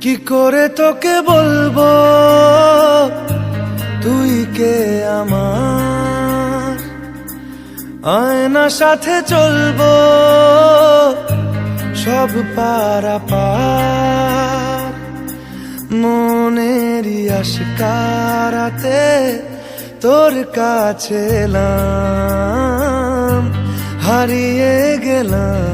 কি করে তোকে বলবো তুই কে আমার, আয়না সাথে চলবো সব পারাপার, মনেরই আশকারাতে তোর কাছে এলাম, হারিয়ে গেলাম।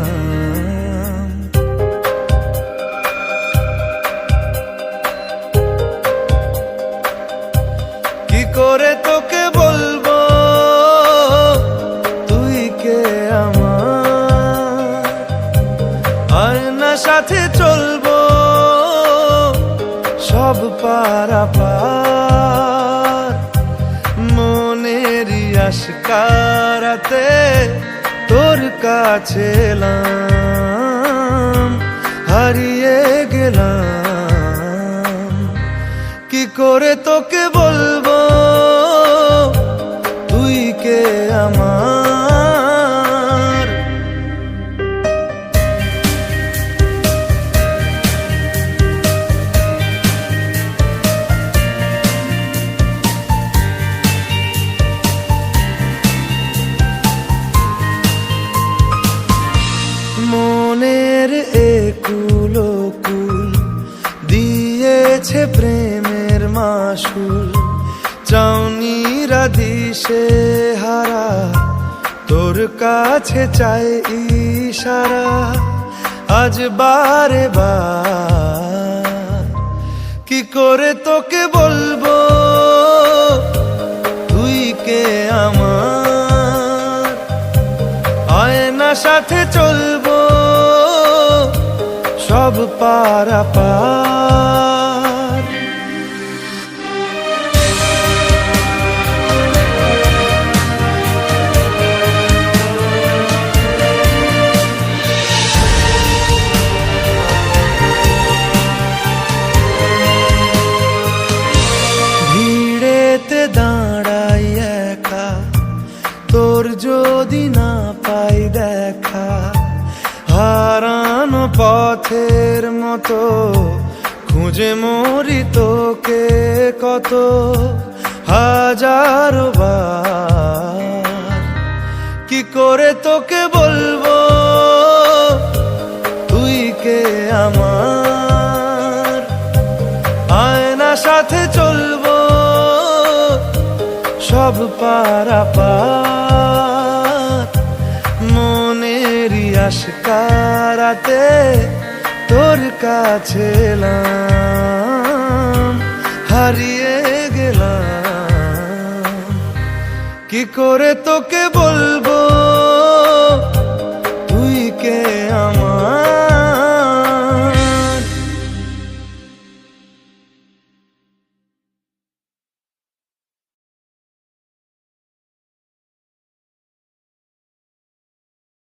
কি করে তোকে বলবো তুই কে আমার, আয়না সাথে চলবো সব পারাপার, মনেরই আশকারাতে তোর কাছে এলাম, হারিয়ে গেলাম। কি করে তোকে বলবো তুই কে আমার। মনের একুল কুল দিয়েছে প্রেমের মাসুল, চাউনিরা দিশে হারা তোর কাছে চাই ইশারা, আজ বারে বার। কি করে তোকে বলবো তুই কে আমার, আয়না সাথে চলবো সব পারাপার। ভিড়েতে দাঁড়াই একা তোর যদি না পাই দেখা, হারানো পথের মতো খুঁজে মরি তোকে কত হাজারো বার। কি করে তোকে বলবো তুই কে আমার, আয়না সাথে চলবো সব পারাপার, মনেরই আশকারাতে তোর কাছে এলাম, হারিয়ে গেলাম। কি করে তোকে বলবো তুই কে